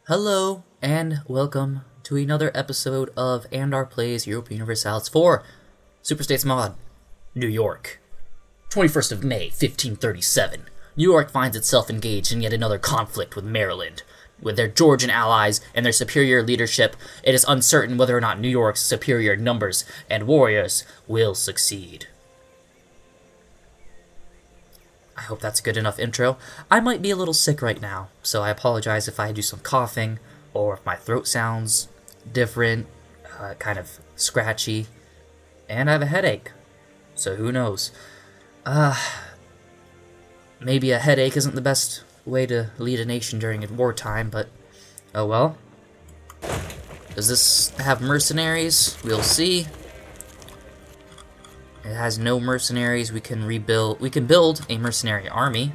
Hello, and welcome to another episode of Andar Plays Europa Universalis for Superstates Mod, New York. 21st of May, 1537. New York finds itself engaged in yet another conflict with Maryland. With their Georgian allies and their superior leadership, it is uncertain whether or not New York's superior numbers and warriors will succeed. I hope that's a good enough intro. I might be a little sick right now, so I apologize if I do some coughing, or if my throat sounds different, kind of scratchy, and I have a headache, so who knows. Maybe a headache isn't the best way to lead a nation during a wartime, but oh well. Does this have mercenaries? We'll see. It has no mercenaries. We can build a mercenary army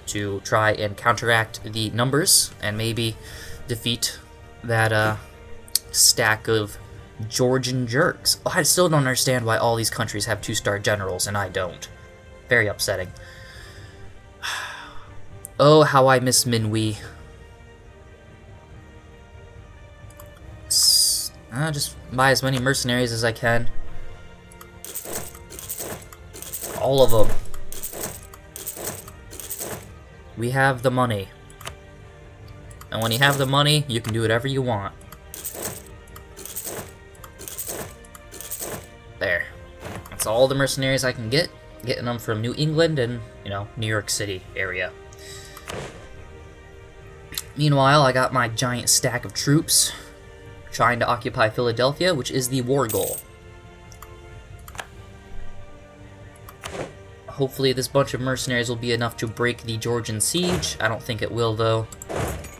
to try and counteract the numbers and maybe defeat that stack of Georgian jerks. I still don't understand why all these countries have 2-star generals and I don't. Very upsetting. Oh, how I miss Minwi. Just buy as many mercenaries as I can. All of them. We have the money. And when you have the money, you can do whatever you want. There. That's all the mercenaries I can get. Getting them from New England and, New York City area. Meanwhile, I got my giant stack of troops trying to occupy Philadelphia, which is the war goal. Hopefully this bunch of mercenaries will be enough to break the Georgian siege. I don't think it will, though.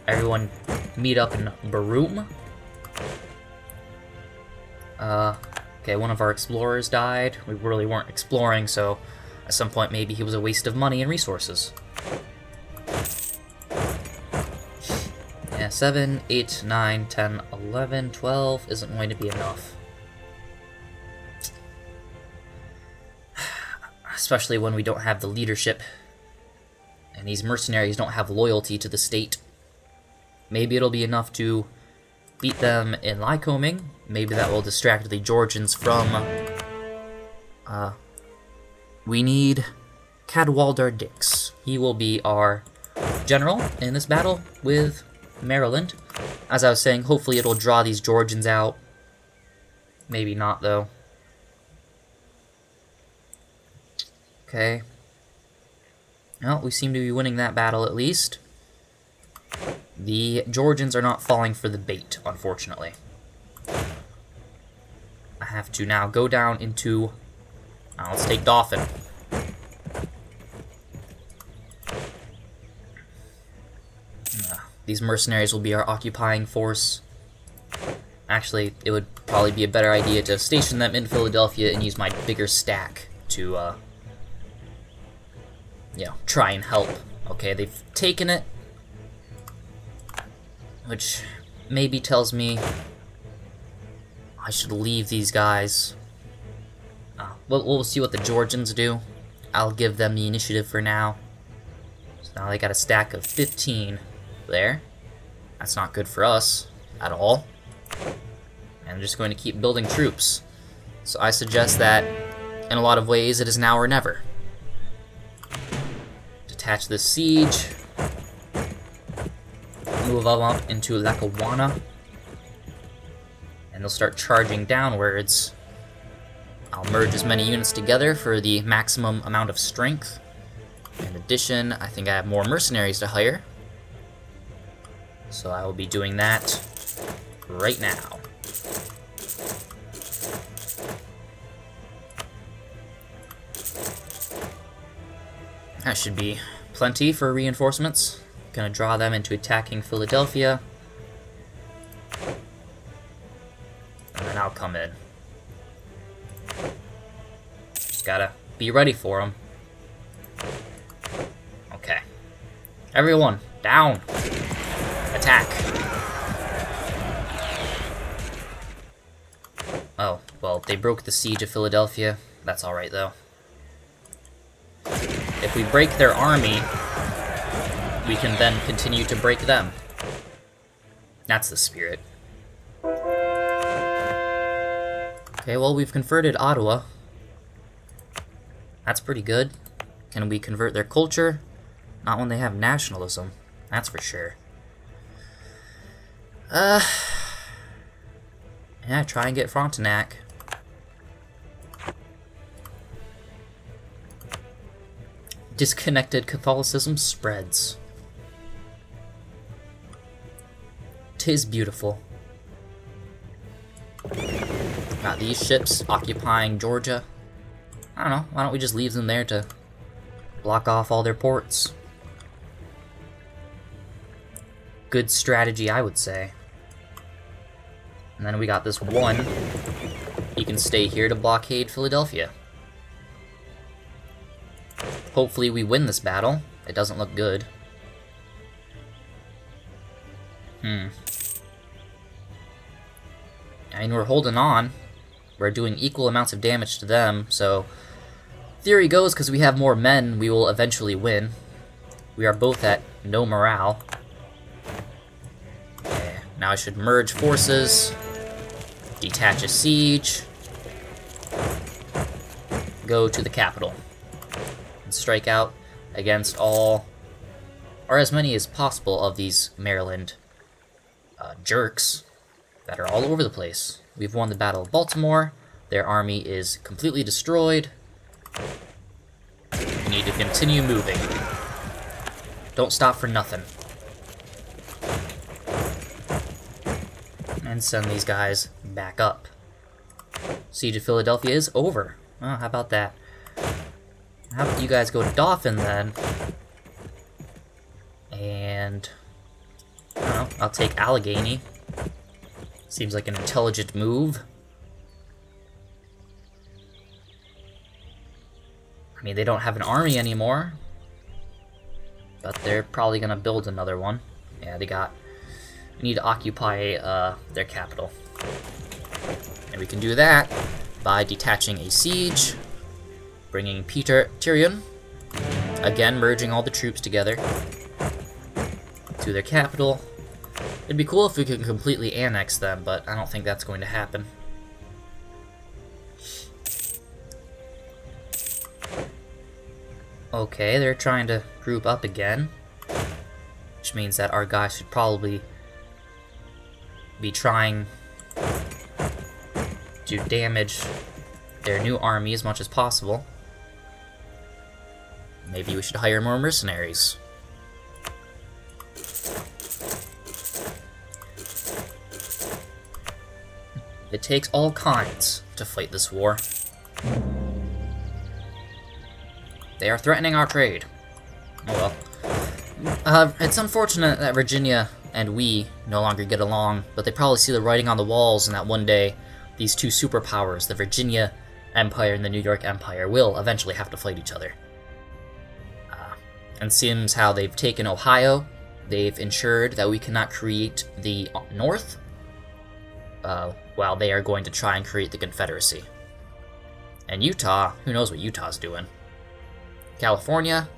Everyone meet up in Barum. Okay, one of our explorers died. We really weren't exploring, so at some point maybe he was a waste of money and resources. Yeah, 7, 8, 9, 10, 11, 12 isn't going to be enough. Especially when we don't have the leadership, and these mercenaries don't have loyalty to the state. Maybe it'll be enough to beat them in Lycoming. Maybe that will distract the Georgians from... we need Cadwaldar Dix. He will be our general in this battle with Maryland. As I was saying, hopefully it'll draw these Georgians out. Maybe not, though. Okay. Well, we seem to be winning that battle at least. The Georgians are not falling for the bait, unfortunately. I have to now go down into... let's take Dauphin. These mercenaries will be our occupying force. Actually, it would probably be a better idea to station them in Philadelphia and use my bigger stack to, try and help. Okay, they've taken it, which maybe tells me I should leave these guys. We'll see what the Georgians do. I'll give them the initiative for now. So now they got a stack of 15 there. That's not good for us at all. And I'm just going to keep building troops. So I suggest that, in a lot of ways, it is now or never. Detach this siege, move them up into Lackawanna, and they'll start charging downwards. I'll merge as many units together for the maximum amount of strength. In addition, I think I have more mercenaries to hire, so I will be doing that right now. That should be plenty for reinforcements. Gonna draw them into attacking Philadelphia. And then I'll come in. Just gotta be ready for them. Okay. Everyone, down! Attack! Oh, well, they broke the siege of Philadelphia. That's alright, though. If we break their army, we can then continue to break them. That's the spirit. Okay, well, we've converted Ottawa. That's pretty good. Can we convert their culture? Not when they have nationalism. That's for sure. Yeah, try and get Frontenac. Disconnected Catholicism spreads. 'Tis beautiful. Got these ships occupying Georgia. I don't know, why don't we just leave them there to block off all their ports? Good strategy, I would say. And then we got this one. He can stay here to blockade Philadelphia. Hopefully we win this battle. It doesn't look good. I mean, we're holding on. We're doing equal amounts of damage to them, so theory goes, because we have more men, we will eventually win. We are both at no morale. Okay, now I should merge forces, detach a siege, go to the capital, and strike out against all, or as many as possible, of these Maryland jerks that are all over the place. We've won the Battle of Baltimore. Their army is completely destroyed. We need to continue moving. Don't stop for nothing. And send these guys back up. Siege of Philadelphia is over. Oh, how about that? How about you guys go to Dauphin then? And I don't know, I'll take Allegheny. Seems like an intelligent move. I mean, they don't have an army anymore, but they're probably gonna build another one. Yeah, we need to occupy their capital. And we can do that by detaching a siege, bringing Tyrion, again merging all the troops together to their capital. It'd be cool if we could completely annex them, but I don't think that's going to happen. Okay, they're trying to group up again, which means that our guys should probably be trying to damage their new army as much as possible. Maybe we should hire more mercenaries. It takes all kinds to fight this war. They are threatening our trade. Oh well. It's unfortunate that Virginia and we no longer get along, but they probably see the writing on the walls and that one day these two superpowers, the Virginia Empire and the New York Empire, will eventually have to fight each other. And seems how they've taken Ohio, they've ensured that we cannot create the North, while they are going to try and create the Confederacy. And Utah, who knows what Utah's doing. California,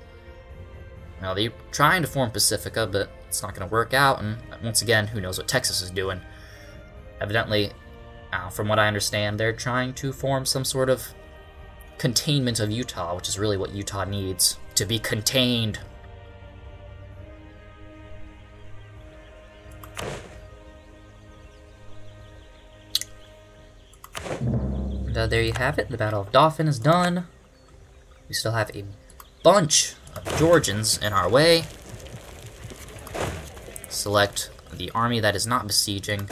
well, they're trying to form Pacifica, but it's not going to work out, and once again, who knows what Texas is doing. Evidently, from what I understand, they're trying to form some sort of containment of Utah, which is really what Utah needs, to be contained. And there you have it, the Battle of Dauphin is done. We still have a bunch of Georgians in our way. Select the army that is not besieging.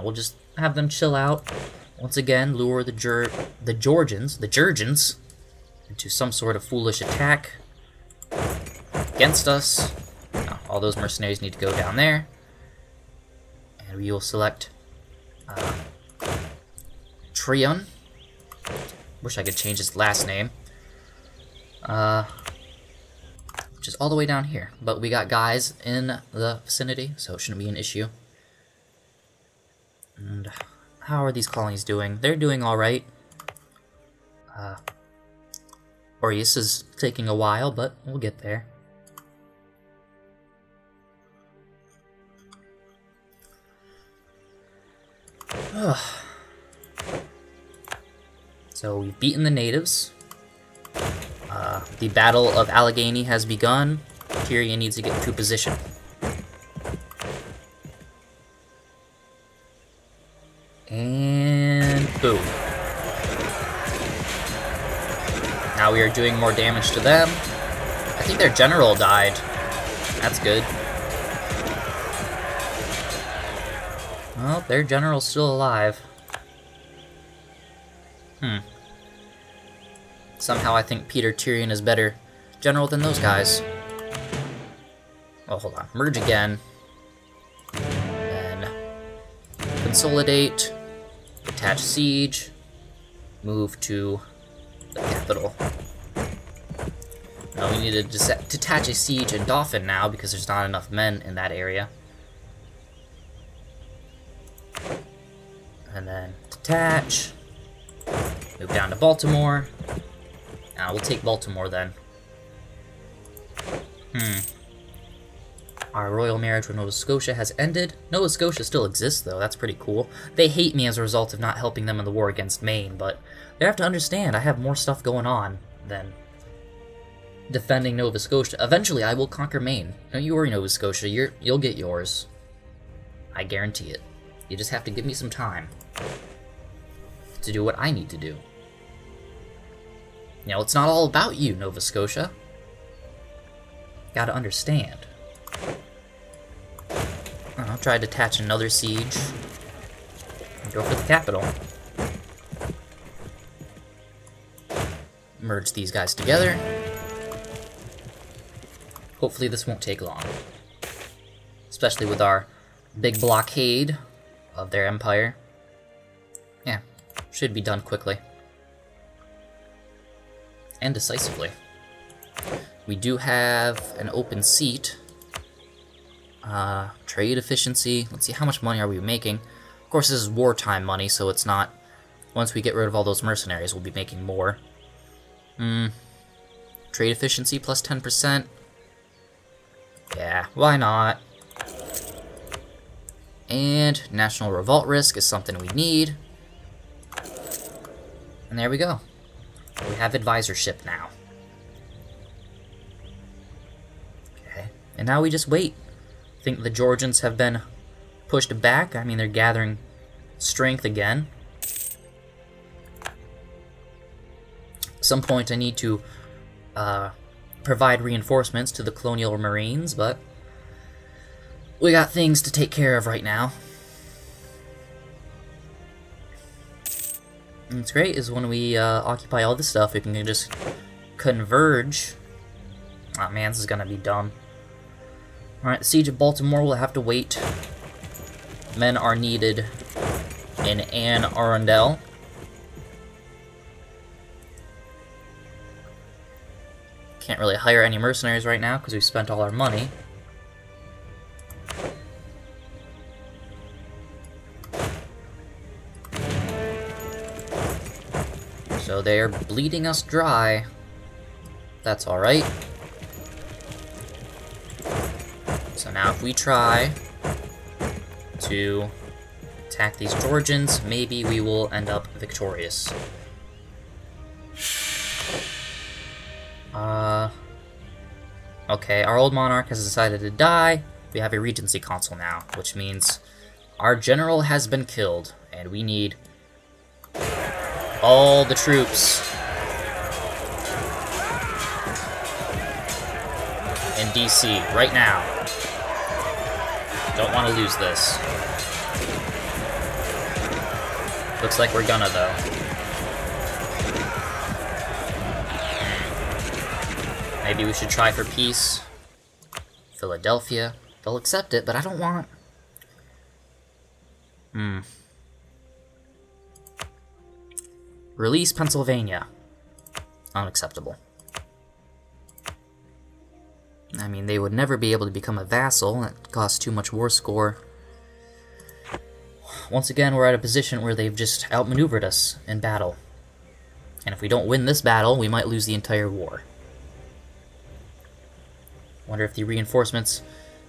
We'll just have them chill out. Once again, lure the Georgians into some sort of foolish attack against us. All those mercenaries need to go down there. And we will select Trion. Wish I could change his last name. Which is all the way down here. But we got guys in the vicinity, so it shouldn't be an issue. And how are these colonies doing? They're doing alright. Orius is taking a while, but we'll get there. So we've beaten the natives. The Battle of Allegheny has begun. Tyrion needs to get into position. And boom. Now we are doing more damage to them. I think their general died. That's good. Well, their general's still alive. Somehow I think Peter Tyrion is better general than those guys. Oh, hold on. Merge again. Then consolidate. Attach siege. Move to the capital. Now we need to detach a siege in Dauphin now because there's not enough men in that area. And then detach. Move down to Baltimore. We'll take Baltimore then. Our royal marriage with Nova Scotia has ended. Nova Scotia still exists, though. That's pretty cool. They hate me as a result of not helping them in the war against Maine, but they have to understand I have more stuff going on than defending Nova Scotia. Eventually, I will conquer Maine. Don't you worry, Nova Scotia. You'll get yours. I guarantee it. You just have to give me some time to do what I need to do. You know, it's not all about you, Nova Scotia. Gotta understand. I'll try to detach another siege. And go for the capital. Merge these guys together. Hopefully this won't take long. Especially with our big blockade of their empire. Yeah, should be done quickly. And decisively. We do have an open seat. Trade efficiency. Let's see, how much money are we making? Of course, this is wartime money, so it's not... Once we get rid of all those mercenaries, we'll be making more. Trade efficiency plus 10%. Yeah, why not? And national revolt risk is something we need. And there we go. We have advisorship now. Okay, and now we just wait. I think the Georgians have been pushed back. I mean, they're gathering strength again. At some point I need to provide reinforcements to the colonial marines, but we got things to take care of right now. And what's great is when we occupy all this stuff, we can just converge. Oh man, this is gonna be dumb. Alright, the siege of Baltimore will have to wait. Men are needed in Anne Arundel. Can't really hire any mercenaries right now because we've spent all our money. So they're bleeding us dry. That's alright. So now if we try to attack these Georgians, maybe we will end up victorious. Okay, our old monarch has decided to die. We have a regency council now, which means our general has been killed, and we need all the troops in DC right now. Don't want to lose this. Looks like we're gonna, though. Maybe we should try for peace. Philadelphia. They'll accept it, but I don't want... Release Pennsylvania. Unacceptable. I mean, they would never be able to become a vassal. That costs too much war score. Once again, we're at a position where they've just outmaneuvered us in battle. And if we don't win this battle, we might lose the entire war. Wonder if the reinforcements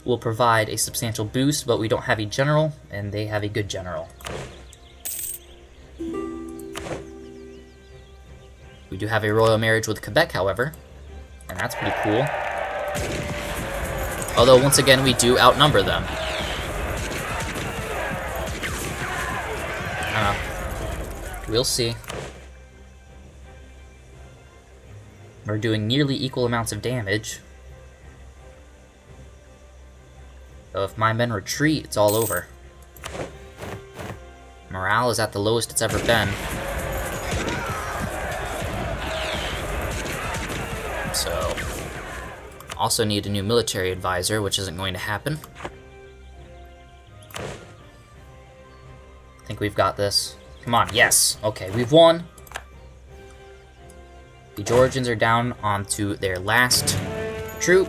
will provide a substantial boost, but we don't have a general, and they have a good general. We do have a royal marriage with Quebec, however, and that's pretty cool. Although, once again, we do outnumber them. We'll see. We're doing nearly equal amounts of damage. So if my men retreat, it's all over. Morale is at the lowest it's ever been. So, also need a new military advisor, which isn't going to happen. I think we've got this. Come on, yes. Okay, we've won. The Georgians are down onto their last troop.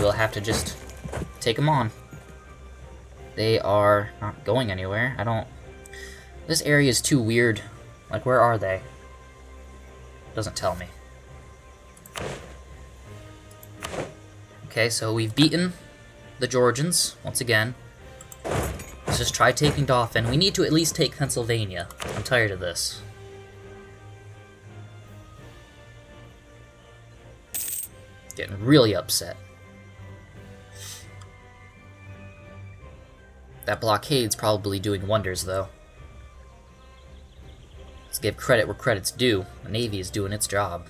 We'll have to just take them on. They are not going anywhere. This area is too weird. Like, where are they? Doesn't tell me. Okay, so we've beaten the Georgians once again. Let's just try taking Dauphin. We need to at least take Pennsylvania. I'm tired of this. Getting really upset. That blockade's probably doing wonders, though. Let's give credit where credit's due. The Navy is doing its job.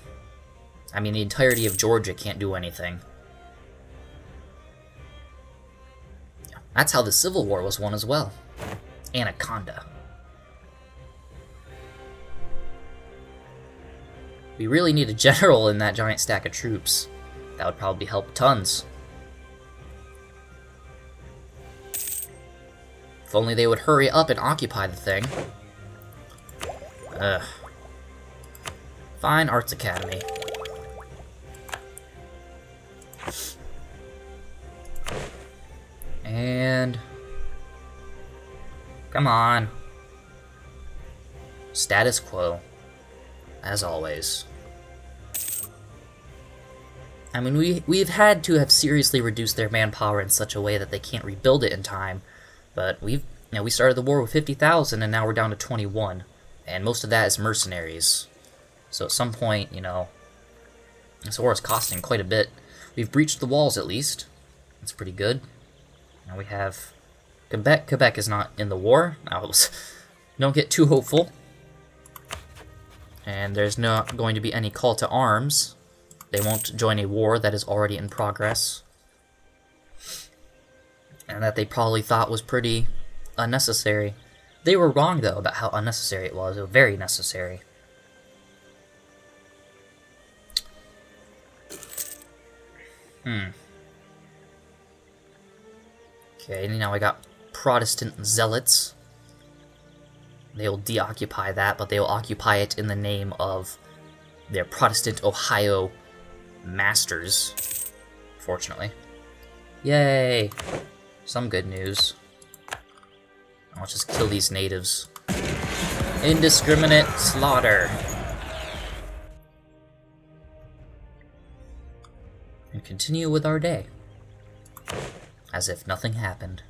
I mean, the entirety of Georgia can't do anything. That's how the Civil War was won as well. Anaconda. We really need a general in that giant stack of troops. That would probably help tons. If only they would hurry up and occupy the thing. Ugh. Fine Arts Academy. And... come on. Status quo. As always. I mean, we've had to have seriously reduced their manpower in such a way that they can't rebuild it in time. But we started the war with 50,000 and now we're down to 21. And most of that is mercenaries. So at some point, this war is costing quite a bit. We've breached the walls at least. That's pretty good. Now we have Quebec. Quebec is not in the war. Don't get too hopeful. And there's not going to be any call to arms. They won't join a war that is already in progress. And that they probably thought was pretty unnecessary. They were wrong, though, about how unnecessary it was. It was very necessary. Okay, now I got Protestant zealots. They'll deoccupy that, but they'll occupy it in the name of their Protestant Ohio masters, fortunately. Yay! Some good news. Let's just kill these natives. Indiscriminate slaughter. And continue with our day. As if nothing happened.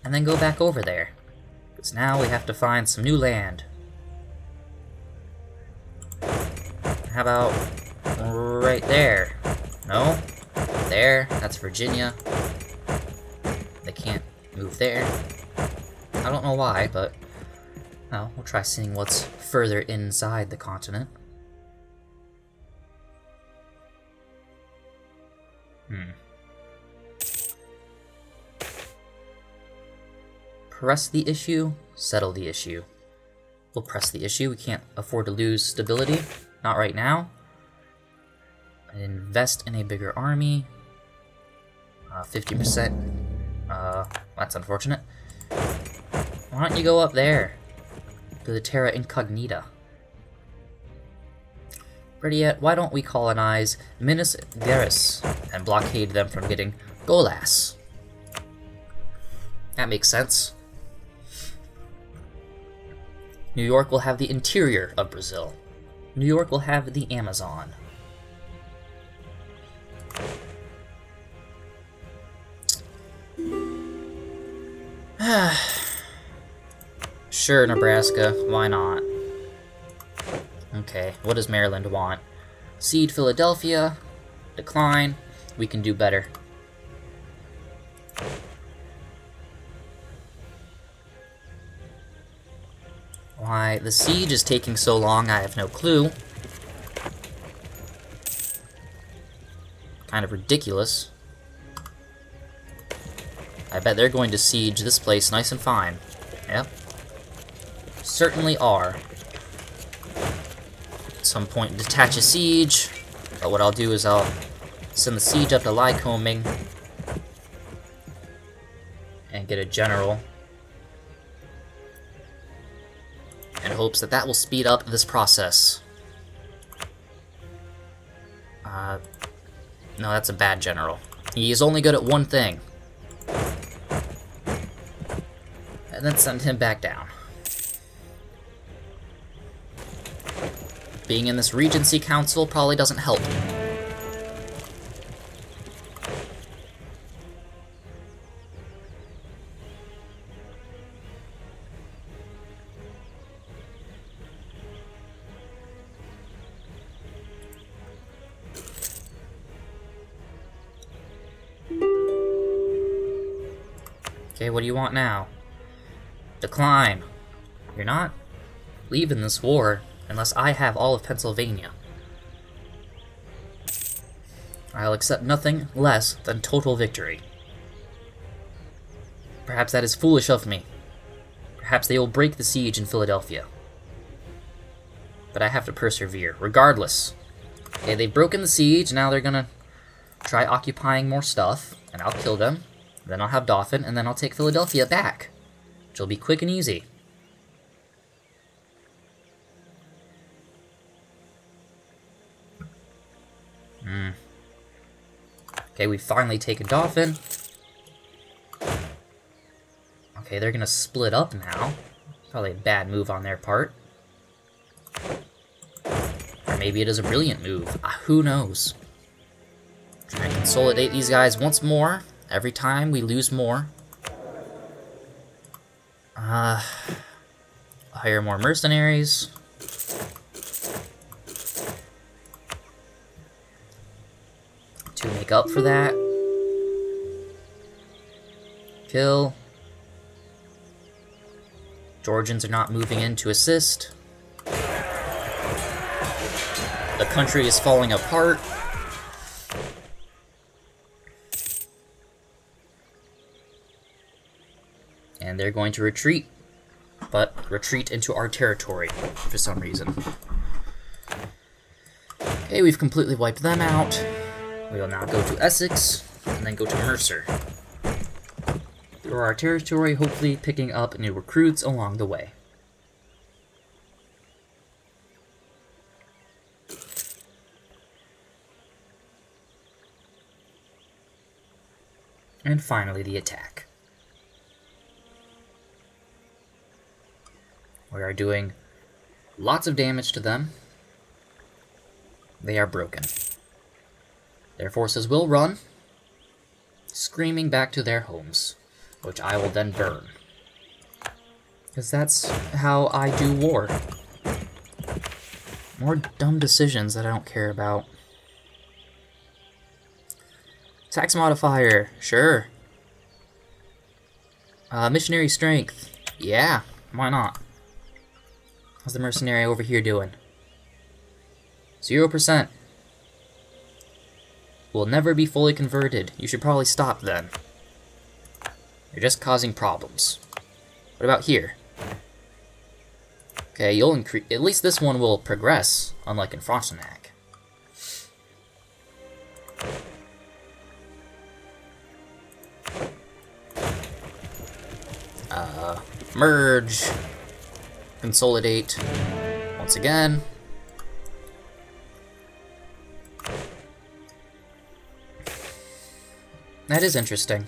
And then go back over there. Because now we have to find some new land. How about right there? No? There? That's Virginia. They can't move there. I don't know why, but well, we'll try seeing what's further inside the continent. Press the issue, settle the issue. We'll press the issue. We can't afford to lose stability. Not right now. Invest in a bigger army. 50%. That's unfortunate. Why don't you go up there? To the Terra Incognita. Better yet, why don't we colonize Minas Gerais and blockade them from getting Golas? That makes sense. New York will have the interior of Brazil. New York will have the Amazon. Sure, Nebraska, why not? Okay, what does Maryland want? Cede Philadelphia. Decline. We can do better. Why the siege is taking so long, I have no clue. Kind of ridiculous. I bet they're going to siege this place nice and fine. Yep. Certainly are. At some point, detach a siege. But what I'll do is I'll send the siege up to Lycoming and get a general in hopes that that will speed up this process. No, that's a bad general. He is only good at one thing. And then send him back down. Being in this Regency Council probably doesn't help. Okay, what do you want now? Decline. You're not leaving this war unless I have all of Pennsylvania. I'll accept nothing less than total victory. Perhaps that is foolish of me. Perhaps they will break the siege in Philadelphia. But I have to persevere, regardless. Okay, they've broken the siege, now they're gonna try occupying more stuff, and I'll kill them. Then I'll have Dauphin, and then I'll take Philadelphia back. Which will be quick and easy. Okay, we've finally taken Dauphin. Okay, they're gonna split up now. Probably a bad move on their part. Or maybe it is a brilliant move. Who knows? Try and consolidate these guys once more. Every time we lose more. Hire more mercenaries. To make up for that. Kill. Georgians are not moving in to assist. The country is falling apart. And they're going to retreat, but retreat into our territory for some reason. Okay, we've completely wiped them out. We will now go to Essex, and then go to Mercer. Through our territory, hopefully picking up new recruits along the way. And finally, the attack. We are doing lots of damage to them. They are broken. Their forces will run, screaming back to their homes, which I will then burn. Because that's how I do war. More dumb decisions that I don't care about. Tax modifier, sure. Missionary strength, yeah, why not? How's the mercenary over here doing? 0%. Will never be fully converted. You should probably stop then. You're just causing problems. What about here? Okay, you'll increase. At least this one will progress, unlike in Frontenac. Merge. Consolidate. Once again. That is interesting.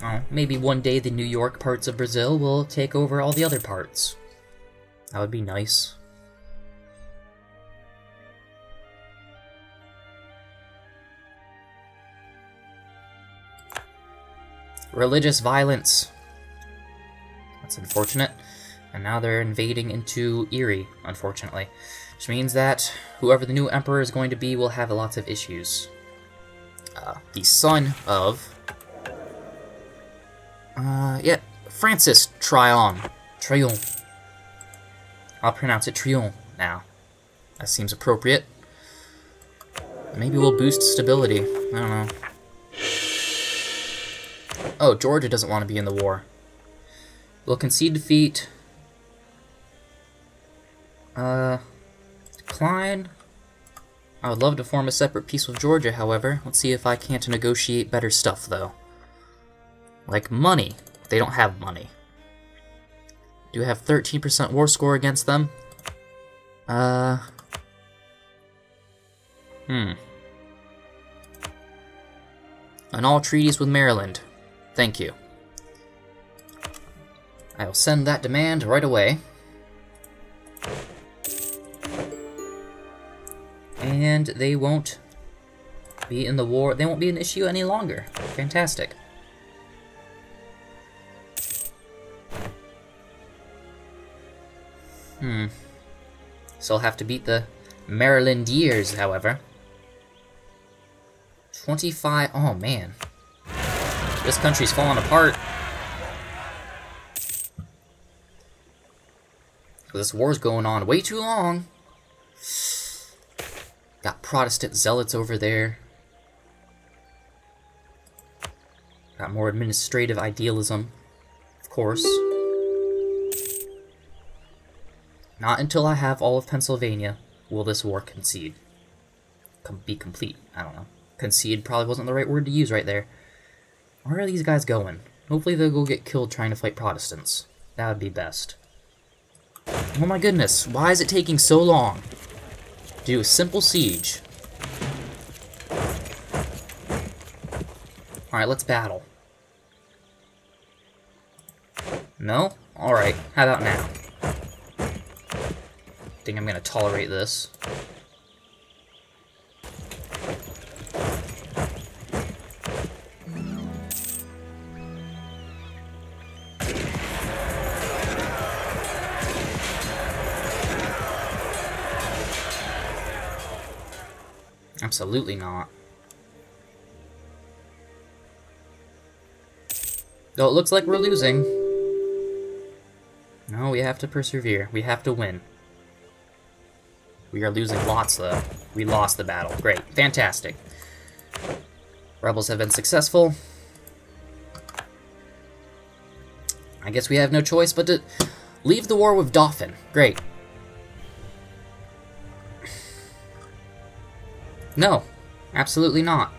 Oh, maybe one day the New York parts of Brazil will take over all the other parts. That would be nice. Religious violence. That's unfortunate. And now they're invading into Erie, unfortunately. Which means that whoever the new emperor is going to be will have lots of issues. The son of... yeah, Francis Tryon. I'll pronounce it Tryon now. That seems appropriate. Maybe we'll boost stability. I don't know. Oh, Georgia doesn't want to be in the war. We'll concede defeat. Decline. I would love to form a separate peace with Georgia, however. Let's see if I can't negotiate better stuff, though. Like money. They don't have money. Do have 13% war score against them. On all treaties with Maryland. Thank you. I will send that demand right away. And they won't be in the war. They won't be an issue any longer. Fantastic. Still have to beat the Marylandiers, however. 25. Oh, man. This country's falling apart. This war's going on way too long. Got Protestant zealots over there. Got more administrative idealism, of course. Not until I have all of Pennsylvania will this war concede. Be complete. I don't know. Concede probably wasn't the right word to use right there. Where are these guys going? Hopefully they'll go get killed trying to fight Protestants. That would be best. Oh my goodness, why is it taking so long to do a simple siege? Alright, let's battle. No? Alright, how about now? I think I'm gonna tolerate this. Absolutely not. Though it looks like we're losing. No, we have to persevere. We have to win. We are losing lots, though. We lost the battle. Great. Fantastic. Rebels have been successful. I guess we have no choice but to leave the war with Dauphin. Great. No. Absolutely not.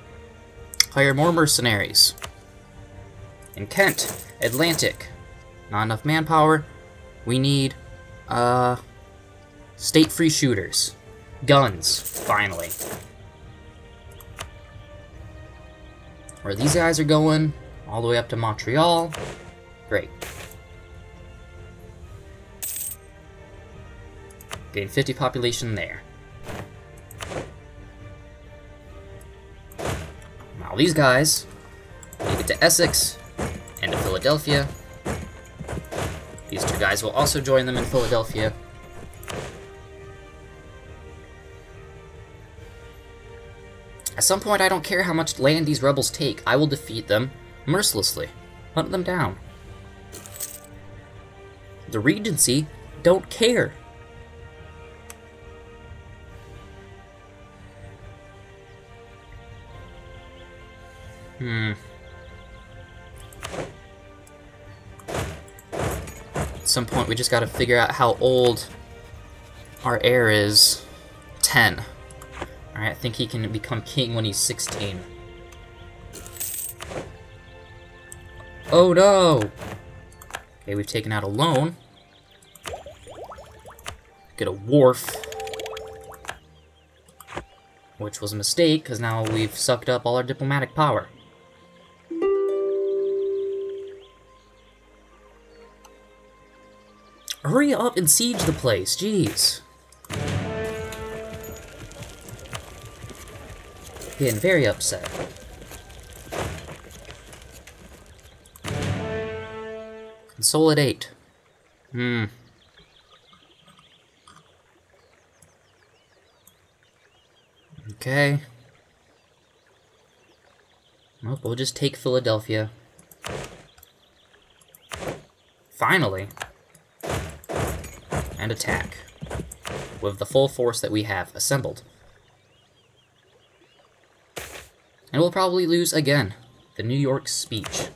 Hire more mercenaries. In Kent, Atlantic. Not enough manpower. We need, state-free shooters. Guns, finally. Where these guys are going, all the way up to Montreal. Great. Gain 50 population there. Now these guys make it to Essex and to Philadelphia. These two guys will also join them in Philadelphia. At some point, I don't care how much land these rebels take. I will defeat them mercilessly. Hunt them down. The Regency don't care. At some point, we just gotta figure out how old our heir is. 10. Alright, I think he can become king when he's 16. Oh no! Okay, we've taken out a loan. Get a wharf. Which was a mistake, because now we've sucked up all our diplomatic power. Hurry up and siege the place, jeez. Getting very upset. Consolidate. Okay. Well, we'll just take Philadelphia. Finally. And attack. With the full force that we have assembled. And we'll probably lose again. The New York speech.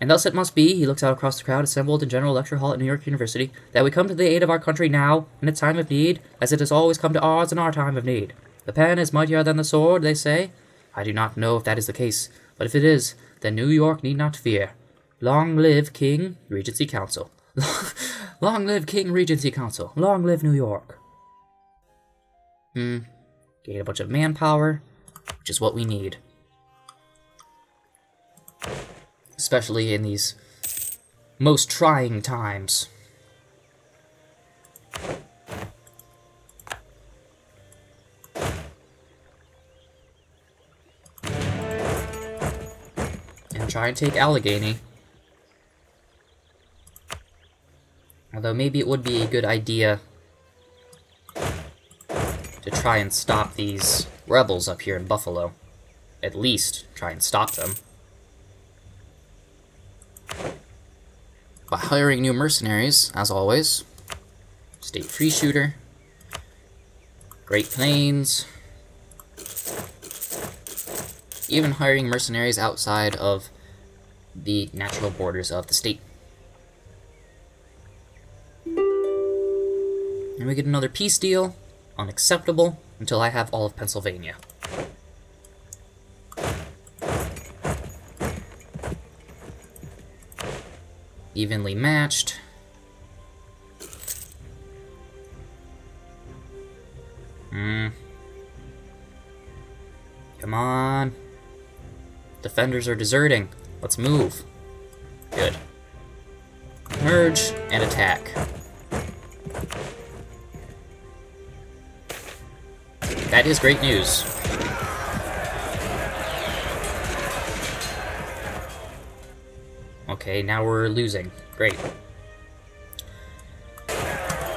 And thus it must be, he looks out across the crowd assembled in General Lecture Hall at New York University, that we come to the aid of our country now, in its time of need, as it has always come to ours in our time of need. The pen is mightier than the sword, they say. I do not know if that is the case, but if it is, then New York need not fear. Long live King Regency Council. Long live King Regency Council. Long live New York. Gain a bunch of manpower, which is what we need. Especially in these most trying times. And try and take Allegheny. Although maybe it would be a good idea to try and stop these rebels up here in Buffalo. At least try and stop them. By hiring new mercenaries, as always. State Free Shooter. Great Plains. Even hiring mercenaries outside of the natural borders of the state. And we get another peace deal. Unacceptable until I have all of Pennsylvania. Evenly matched. Come on. Defenders are deserting. Let's move. Good. Merge and attack. That is great news. Okay, now we're losing. Great.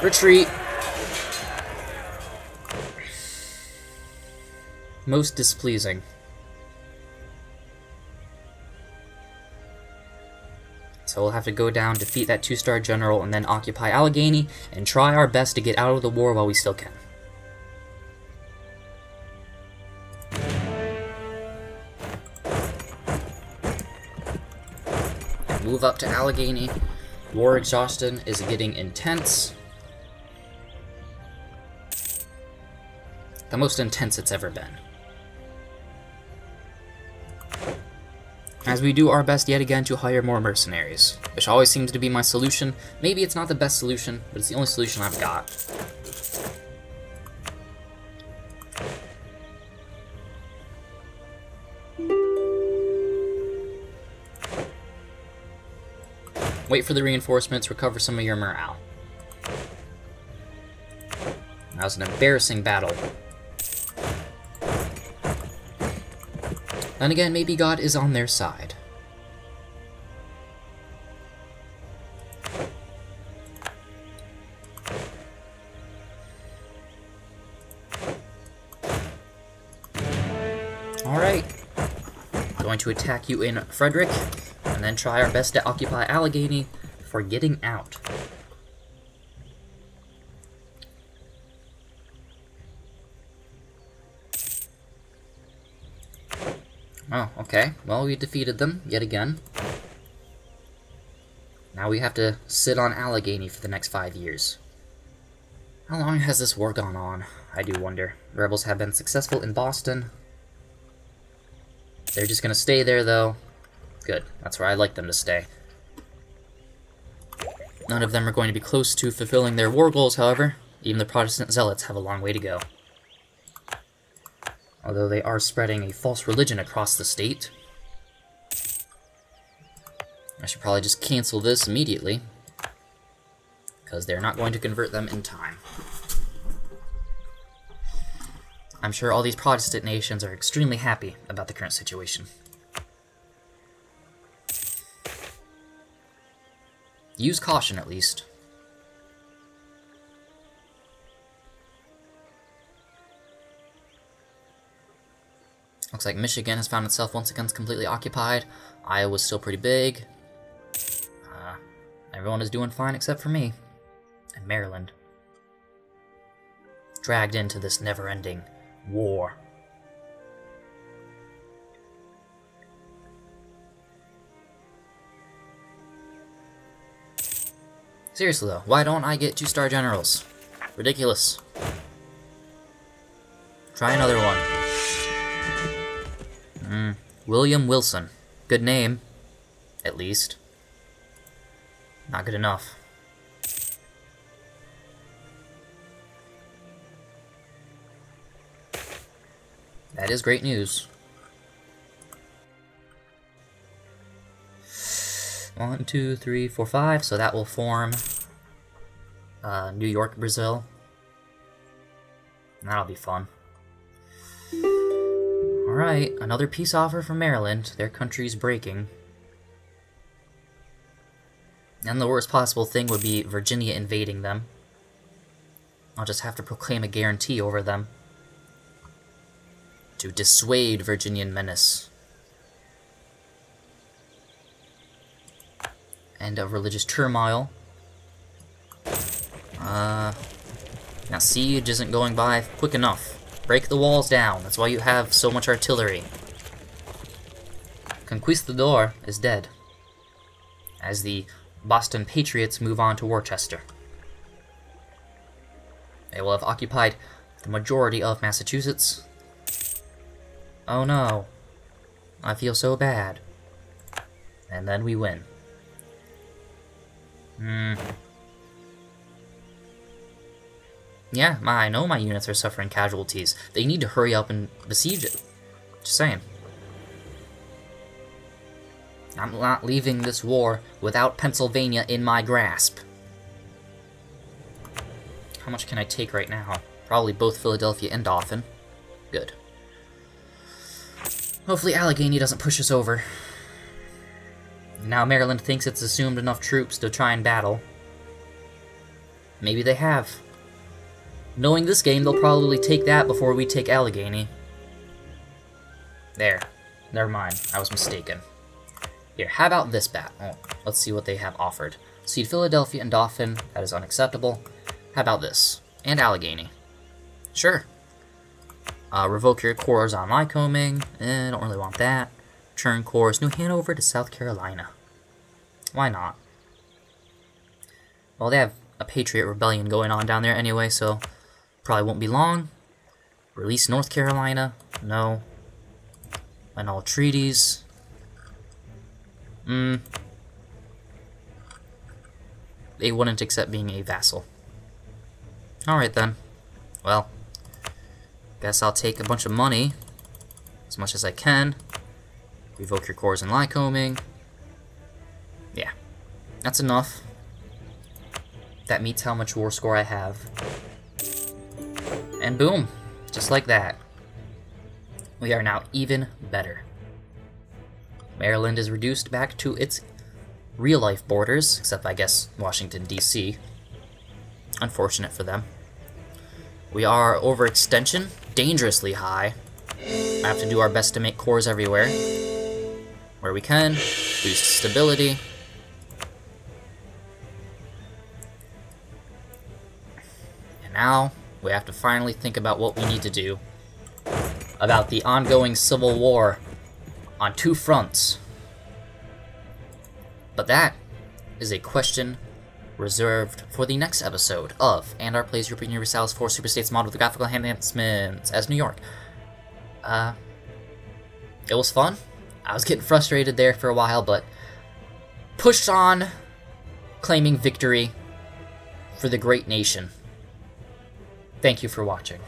Retreat. Most displeasing. So we'll have to go down, defeat that 2-star general, and then occupy Allegheny, and try our best to get out of the war while we still can. Move up to Allegheny. War exhaustion is getting intense. The most intense it's ever been. As we do our best yet again to hire more mercenaries, which always seems to be my solution. Maybe it's not the best solution, but it's the only solution I've got. Wait for the reinforcements, recover some of your morale. That was an embarrassing battle. Then again, maybe God is on their side. Alright. Going to attack you in Frederick. And then try our best to occupy Allegheny before getting out. Oh, okay. Well, we defeated them yet again. Now we have to sit on Allegheny for the next 5 years. How long has this war gone on? I do wonder. The rebels have been successful in Boston. They're just gonna stay there, though. Good. That's where I like them to stay. None of them are going to be close to fulfilling their war goals, however. Even the Protestant zealots have a long way to go. Although they are spreading a false religion across the state. I should probably just cancel this immediately, because they're not going to convert them in time. I'm sure all these Protestant nations are extremely happy about the current situation. Use caution, at least. Looks like Michigan has found itself once again completely occupied. Iowa's still pretty big. Everyone is doing fine except for me. And Maryland. Dragged into this never-ending war. Seriously though, why don't I get 2-star generals? Ridiculous. Try another one. William Wilson. Good name. At least. Not good enough. That is great news. 1, 2, 3, 4, 5. So that will form New York, Brazil. That'll be fun. Alright, another peace offer from Maryland. Their country's breaking. And the worst possible thing would be Virginia invading them. I'll just have to proclaim a guarantee over them. To dissuade Virginian menace. And of religious turmoil. Now siege isn't going by quick enough. Break the walls down, that's why you have so much artillery. Conquistador is dead. As the Boston Patriots move on to Worcester. They will have occupied the majority of Massachusetts. Oh no. I feel so bad. And then we win. Yeah, I know my units are suffering casualties. They need to hurry up and besiege it. Just saying. I'm not leaving this war without Pennsylvania in my grasp. How much can I take right now? Probably both Philadelphia and Dauphin. Good. Hopefully Allegheny doesn't push us over. Now Maryland thinks it's assumed enough troops to try and battle. Maybe they have. Knowing this game, they'll probably take that before we take Allegheny. There. Never mind. I was mistaken. Here, how about this bat? Oh, let's see what they have offered. Cede Philadelphia and Dauphin. That is unacceptable. How about this? And Allegheny. Sure. Revoke your cores on Lycoming. Don't really want that. Return cores New Hanover to South Carolina. Why not? Well, they have a Patriot Rebellion going on down there anyway, so probably won't be long. Release North Carolina. No. And all treaties. They wouldn't accept being a vassal. Alright then. Well, guess I'll take a bunch of money. As much as I can. Revoke your cores in Lycoming. Yeah. That's enough. That meets how much war score I have. And boom. Just like that. We are now even better. Maryland is reduced back to its real-life borders, except I guess Washington, D.C. Unfortunate for them. We are overextension, dangerously high. I have to do our best to make cores everywhere. Where we can, boost stability. And now, we have to finally think about what we need to do about the ongoing civil war on 2 fronts. But that is a question reserved for the next episode of Andar Plays European Universalis 4 Superstates Mod with the graphical enhancements as New York. It was fun. I was getting frustrated there for a while, but pushed on, claiming victory for the great nation. Thank you for watching.